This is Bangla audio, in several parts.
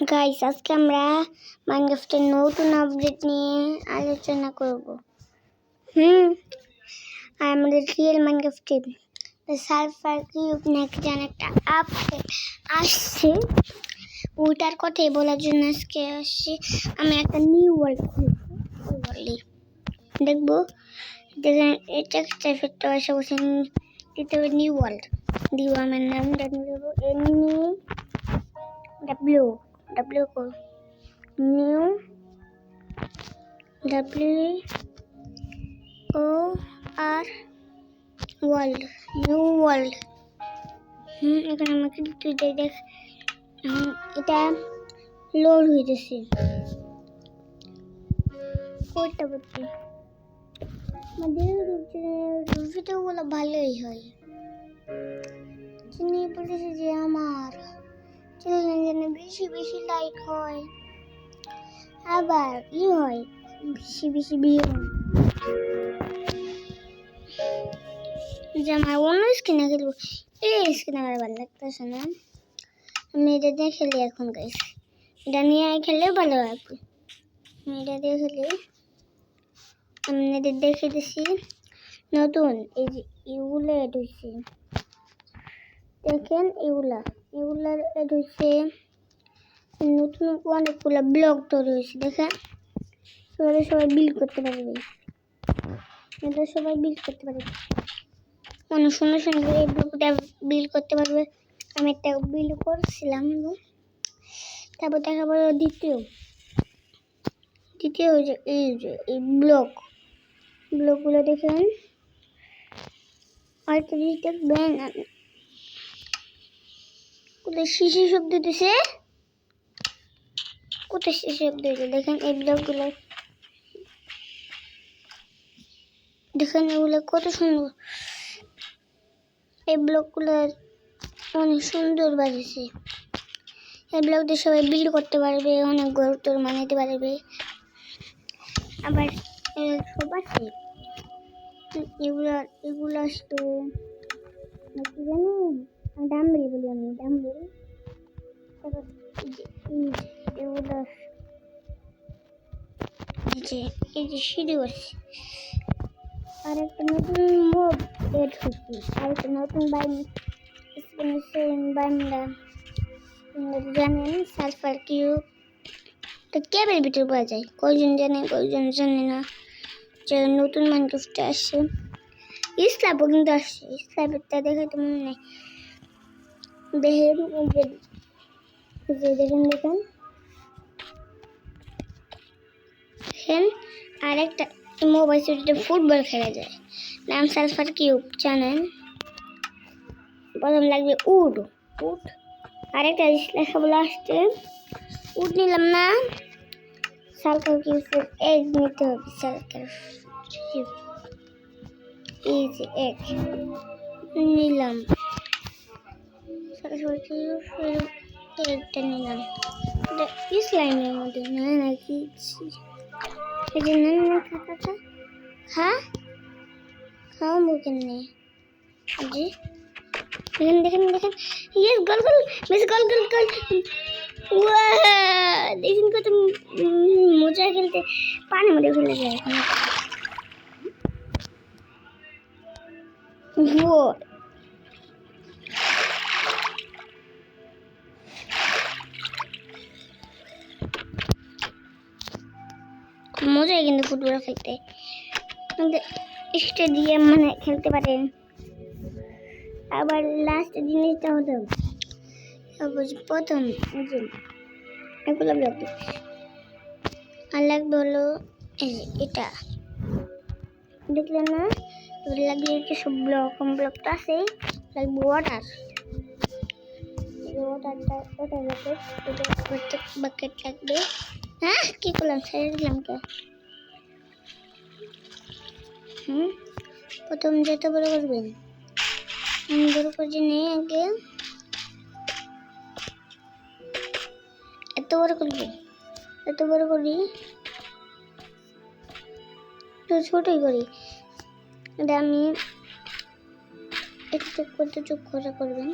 গাইস, আজকে আমরা মাইনক্রাফটের নতুন আপডেট নিয়ে আলোচনা করব। আর আমাদের রিয়েল মাইনক্রাফটে সালফার কিউব নাকি যেন একটা আপডেট আসছে, ওটার কথাই বলার জন্য আজকে আসছি। আমি একটা নিউ ওয়ার্ল্ড খুলছি, দেখবো। দেখেন এটা ফেরতে আসা বলছে দিতে হবে নিউ ওয়ার্ল্ড। দিব আমার নামটা দেবো এমনি W new WOR world, new world. এখানে আমাকে তুই দেখ, এটা লোড হইতেছে। কোডটা বলছি আমাদের ভিডিওগুলো ভালোই হয়। চিনি বলেছে যে আমার চ্যানেলে যেন বেশি বেশি লাইক হয়, আবার ই হয় বেশি বেশি ভিউ। যে আমার অন্য স্কিনে খেলবো, এই স্কিনে আমার ভালো লাগতেছে না। আমি এটা দিয়ে খেলি এখন গাইস, এটা নিয়ে খেলে ভালো লাগবে। আমি এটা দিয়ে খেলি, আমি এটা দেখে দিচ্ছি নতুন এই যে এগুলো এড হয়েছে। দেখেন এগুলার এড হয়েছে নতুন অনেকগুলো ব্লক তৈরি হয়েছে। দেখেন সবাই বিল্ড করতে পারবে, এটা সবাই বিল্ড করতে পারবে। অনেক সুন্দর সুন্দর এই ব্লকটা বিল্ড করতে পারবে। আমি একটা বিল্ড করছিলাম, তারপর দেখাবো দ্বিতীয় যে এই ব্লকগুলো দেখেন। আর তো দেখবেন কোথায় শিশি শব্দ দিছে, কোথায় শিশি শব্দ দিছে। দেখেন এই ব্লকগুলো দেখেন, এগুলো কত সুন্দর। এই ব্লকগুলো অনেক সুন্দর বাজেছে। এই ব্লক দিয়ে সবাই বিল্ড করতে পারবে, অনেক ঘর তোর বানাতে পারবে। আবার সব আছে এগুলো আসতো নাকি জানি, ডাম্বরি বলি আমি, ডাম্বরি। তারপর এগুলো এই যে সিঁড়ি আছে। আর একটা নতুন মোড এড হচ্ছে, আর একটা নতুন বান্দা জানেন সালফার কিউব তো কেবের ভিতরে পাওয়া যায়। কয়জন জানে কয়জন জানে না যে নতুন মাইনক্রাফটে আসছে। স্ল্যাবও কিন্তু আসছে, স্ল্যাবেরটা দেখে তো মনে নেই। দেখেন আর একটা মোবাইল সেটে ফুটবল খেলা যায়, নাম সালফার কিউব জানেন। প্রথম লাগবে উড, আরেকটা লেখাগুলো আসছে। উড নিলাম না, সালফার কিউবের এগ নিতে হবে। সালফার কিউব এই যে এগ নিলাম, সালফার কিউবের এগটা নিলাম। এটা স্লাইমের মধ্যে না নাকি এই যে না খাও মুখে নেই। দেখেন ইয়েস গোল মিস গোল দেখেন কত মজা খেলতে। পানির মধ্যে ফেলে যায় এখন। মজাই কিন্তু ফুটবল খেলতে, স্টেডিয়াম মানে খেলতে পারেন। আবার লাস্ট জিনিসটা হলো প্রথম এগুলো ব্লক আর লাগবে হলো এটা দেখলেন না, লাগবে সব ব্লকটা আছে। লাগবে ওয়াটার বাকেট লাগবে। হ্যাঁ কি করলাম, ছেড়ে দিলাম কে? প্রথম যেটা বড় করবেন, আমি বড় করে নিয়ে আগে এত বড় করি, তো ছোটই করি। এটা আমি একটু করতে চুপ করে করবেন।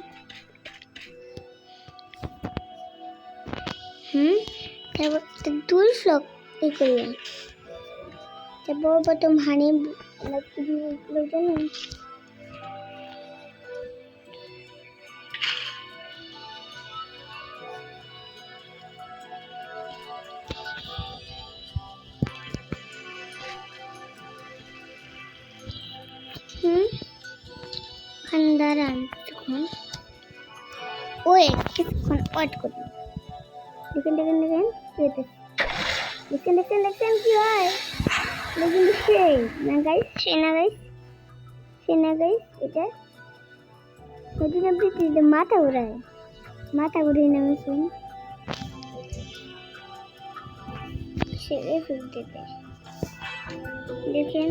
তারপর 2 ফ্লক এই করলাম। তারপর প্রথম হানি জানো দাঁড়ান কিছুক্ষণ কিছুক্ষণ ওয়েট করুন। দেখেন কি হয় সেই না গাইস এটা নতুন আপনি মাথা ঘুরাই নামছেন সে দেবে দেখেন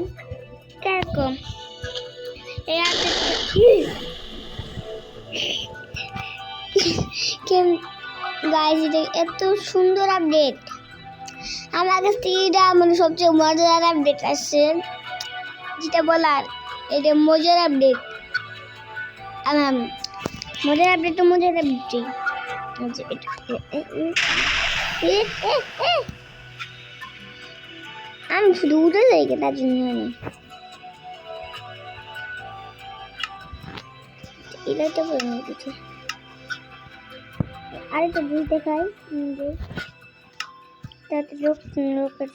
কিরকম এই গাইস এটা এত সুন্দর আপডেট। আমার কাছ থেকে এটা মানে সবচেয়ে মজার আপডেট আসছে, যেটা বলার এটা মজার আপডেট। মজার আপডেটই আমি শুধু উঠে যাই তার জন্য এটাই তো বলে কিছু আরেকটা বই দেখাই তাতে রকেট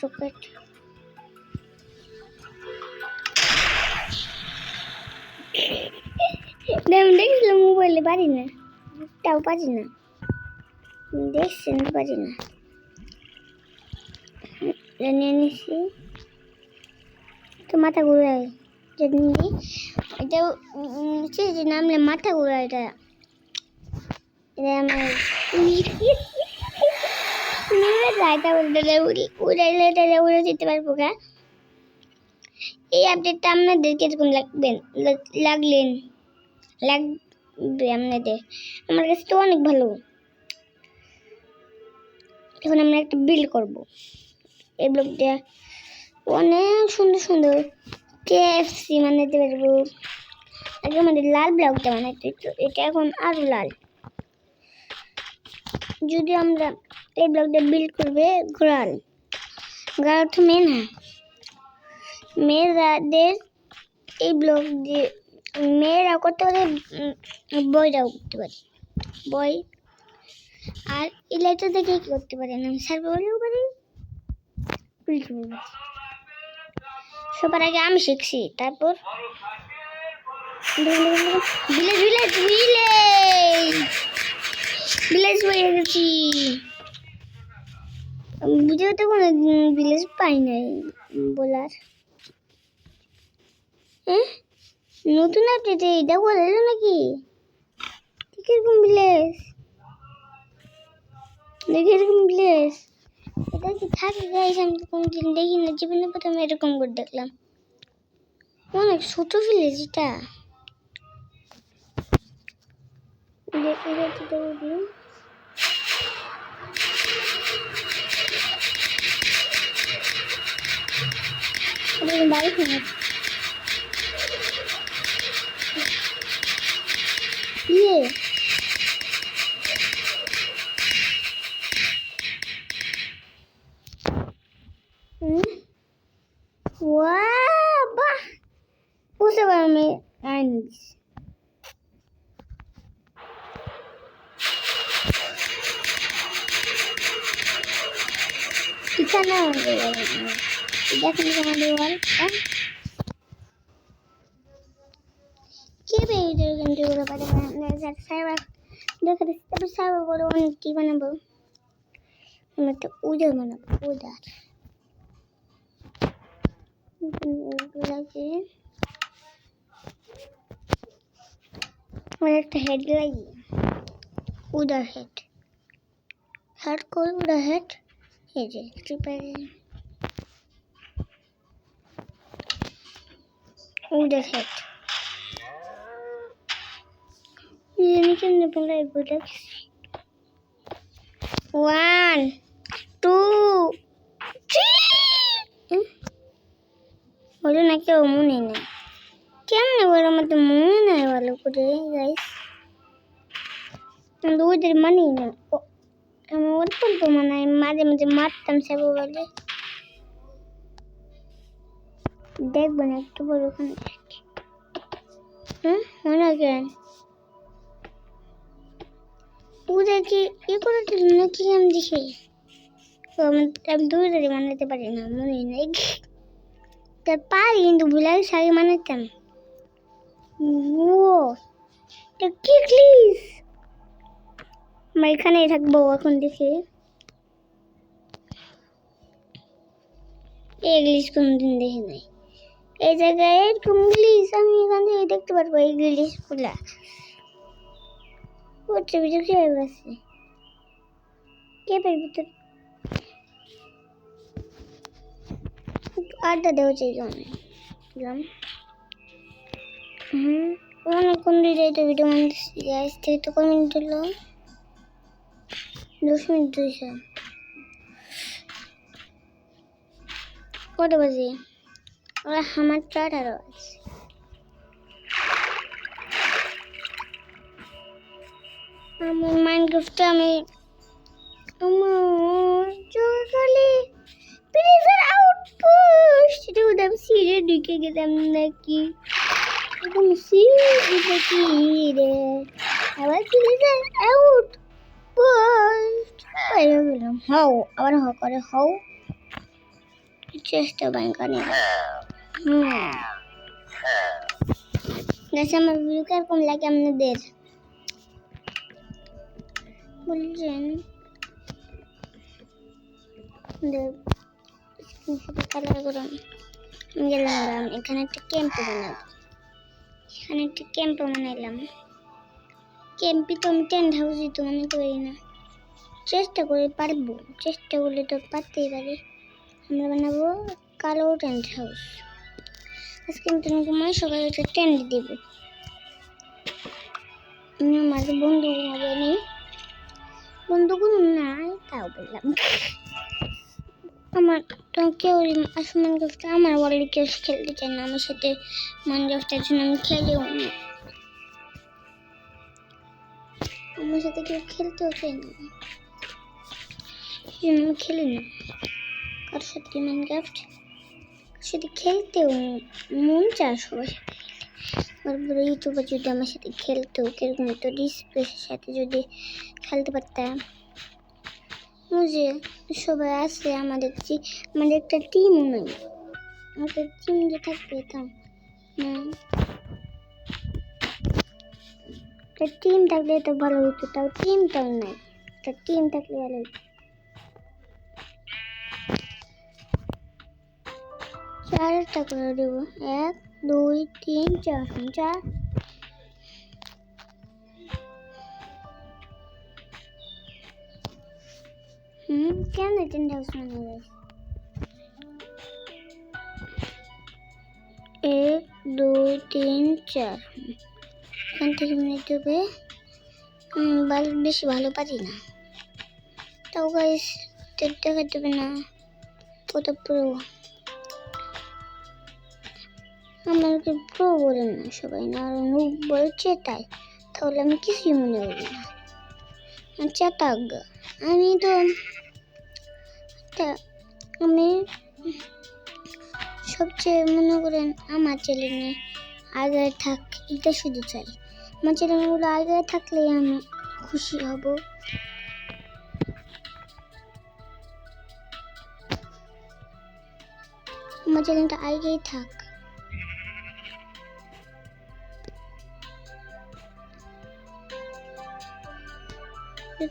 আমি দেখছিলাম মোবাইলে পারি না, তাও পারি না, দেখছেন পারি না নিয়ে নিছি তো মাথা ঘুরাই এটা যে নামলে মাথা ঘুরাই এটা আমার উড়ে যেতে পারবো গা। এই আপডেটটা আপনাদের কিরকম লাগবে আপনাদের? আমার কাছে তো অনেক ভালো। এখন আমরা একটা বিল্ড করবো। এই ব্লকটা অনেক সুন্দর কেএফসি বানাতে পারবো। আগে আমাদের লাল ব্লকটা বানাইতে, এটা এখন আরো লাল। যদি আমরা এই ব্লকটা বিল্ড করবে ঘোরাল তো মেয়েদের এই ব্লক দিয়ে মেয়েরা করতে পারে, বয়রাও করতে পারে বয়। আর ইলাইটা দেখে কি করতে পারে না সার্ভাইভালও পারি, সবার আগে আমি শিখছি। তারপর ভিলেজ হয়ে গেছি। বুঝেও তো কোনো ভিলেজ পাই নাই বলার। নতুন আপডেটে এটা বলে নাকি কিরকম ভিলেজ দেখি, এরকম ভিলেজ এটা কি থাকে গাইস? আমি তো কোনদিন দেখি না, জীবনে প্রথমে এরকম করে দেখলাম। অনেক ছোট ভিলেজ এটা। দেখে যাচ্ছি তো বাড়ি খেয়ে বাহ বুঝতে পারো আমি আইন ঠিকানা দেখেন আমাদের ওয়ালটা কে পেয়ে কিন্তু ওরা পারে সাইবার দেখে তারপর সাইবার বড় অনেক কি বানাবো, আমি একটা উদার বানাবো। আমার একটা হেড লাগি উদার হেড করে উদার হেড এই যে উদার হেড কেমনে বলাই বলে 1 2 3 বলো না কেউ মনে নেই কেমনে বলো, আমার তো মনে নাই ভালো করে গাইস। ওদের মানি না আমার তো মনে হয় মাঝে মাঝে মারতাম সেবো বলে দেখবো না একটু বড় ওখানে মনে কেন ওদের কি ই করে দিল নাকি আমি দেখি আমি দূরে মানাতে পারি না মনে নেই তার পারি কিন্তু ভুলে শাড়ি মানাতাম ও কি প্লিজ আমরা এখানেই থাকবো এখন দেখি এই গ্লিস কোনদিন দেখি নাই এই জায়গায় এরকম গ্লিস আমি এখান থেকে দেখতে পারবো এই গ্লিস গুলা হচ্ছে ভিতর কে আছে কেপের ভিতর আড্ডা দেওয়া চাই গেলাম অনেকক্ষণ দিয়ে তো ভিডিও বানাচ্ছি আজ থেকে তো কয় মিনিট হলো 10 মিনিট হয়েছে কত বাজে আমার 4:18 বাজে আমার মাইনক্রাফটে আমি জোরকালি প্লিজার আউটপোস্ট একদম সিরে ঢুকে গেলাম নাকি একদম সিরে ঢুকে রে আবার প্লিজার আউটপোস্ট বাইরে গেলাম হাও আবার হ করে হাও চেষ্টা ব্যাংকা নিয়ে जैसे मैं वीडियो कर कम लाके हमने देर বলছেন কালার করুন গেলাম এখানে একটা ক্যাম্প বানাবো এখানে একটা ক্যাম্প বানাইলাম ক্যাম্পে তো আমি টেন্ট হাউসই তো বানাতে পারি না চেষ্টা করে পারবো চেষ্টা করলে তো পারতেই পারি আমরা বানাবো কালো টেন্ট হাউস আজকে আমি তোমাকে মাই সকালে একটা টেন্ট দিব আমার বন্ধু হবে নি বন্ধুগুলো নাই তাও বললাম আমার তো কেউ আসলে আমার ওয়ার্ল্ডে কেউ খেলতে চায় না আমার সাথে মাইনক্রাফটের জন্য আমি খেলেও না আমার সাথে কেউ খেলতেও চায় না সেই জন্য আমি খেলি না কারোর সাথে মাইনক্রাফট সাথে খেলতেও মন চায় সবার তারপরে ইউটিউবে যদি আমার সাথে খেলতো কিরকম তো ডিসপ্লের সাথে যদি খেলতে পারতাম বুঝে সবাই আসে আমাদের একটা টিমও নেই আমাদের টিম যে থাকবে তাও একটা টিম থাকলে তো ভালো হতো তাও টিমটাও নাই একটা টিম থাকলে ভালো হতো 4টা করে দেবো 1 2 3 4 4 কেন টেন্ট হাউস বানাবে 1 2 3 4 এখান থেকে নিতে হবে বেশি ভালো পারি না তাও গাইস দেখা দেবে না কত প্রো আমাকে প্রো বলে না সবাই না আর নুব বলছে তাই তাহলে আমি কিছুই মনে করি না চেতাগ আমি তো আমি সবচেয়ে মনে করেন আমার চ্যানেলে আগে থাক এটা শুধু চাই আমার চ্যানেলগুলো আগে থাকলে আমি খুশি হব আমার চ্যানেলটা আগেই থাক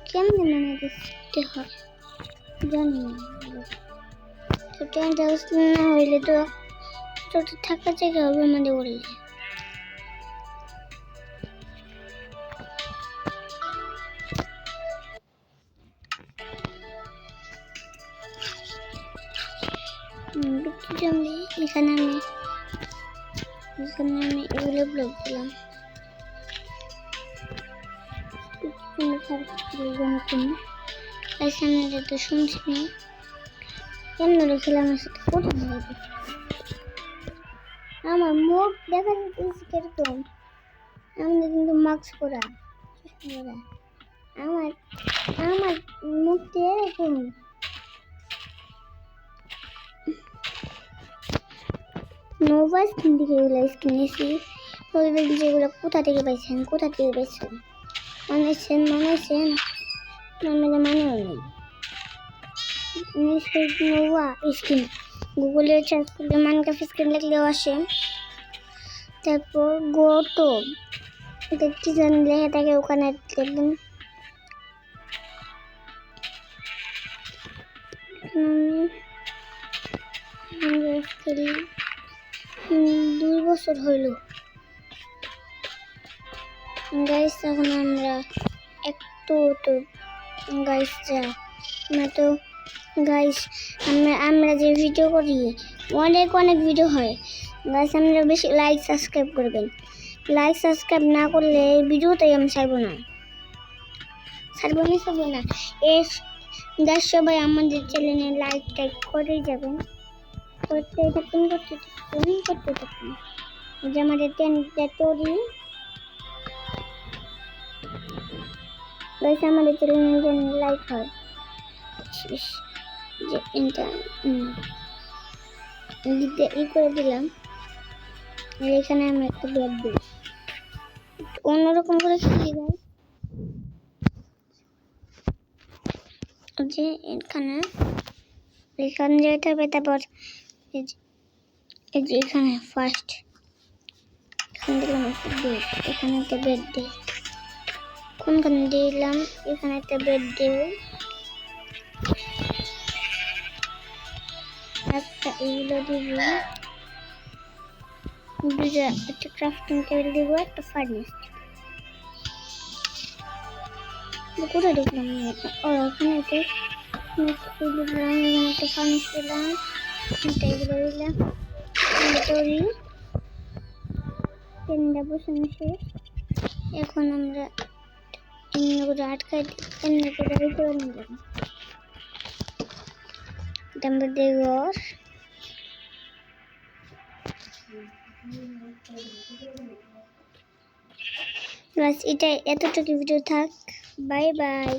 কেমন মনে দেখতে হয় জানি না তো টেন্ট হাউস না হইলে তো থাকার জায়গা হবে আমাদের বললে এখানে আমি এগুলো ব্লগ দিলাম সামনে যত শুনছি না কেমন রেখেলাম আমার সাথে কোথায় হবে আমার মুখ দেখা যাচ্ছে কিরকম আমাদের কিন্তু মাস্ক পরা আমার আমার মুখ দিয়ে দেখুন নোভা স্কিন থেকে এগুলো কিনেছি। বলবেন যেগুলো কোথা থেকে পাইছেন মানেছেন মানেও নেই। নোভা স্কিন গুগলে সার্চ করলে মাইনক্রাফট স্কিন লিখলেও আসে। তারপর গোটো কি জানি লেখা থাকে, ওখানে দেখবেন। খেলি 2 বছর হইল গাইস। এখন আমরা একটু তো গাইস আমরা যে ভিডিও করি অনেক ভিডিও হয় গাইস। আমরা বেশি লাইক সাবস্ক্রাইব করবেন। লাইক সাবস্ক্রাইব না করলে এই ভিডিওটাই আমি ছাড়বো না। এই গাইস সবাই আমাদের চ্যানেলে লাইক টাইক করে যাবেন। করতে থাকুন যে আমাদের তৈরি গাইস। আমাদের চ্যানেলে যেন লাইক হয় যে এটা করে দিলাম। এখানে আমি একটা ব্যাগ দিই অন্যরকম করে খেলি গাইস। যে এখানে যেতে হবে। তারপর এই যে এখানে ফার্স্ট এখানে দিলাম একটা বেড, এখানে একটা বেড দিই। কোনখানে দিলাম? এখানে একটা বেড দিই, একটা এইগুলো দিব, একটা ক্রাফটিং টেবিল দিব, একটা ফার্নেস। কোথায় দেখলাম? ওখানে একটা ফার্নেস দিলাম, এগুলো দিলাম। ট্রেনটা বসানো শেষ। এখন আমরা এমনি করে আটকাই এমনি করে করে নিলাম। আমরা দেখব বাস। এটা এতটুকু ভিডিও থাক। Bye bye.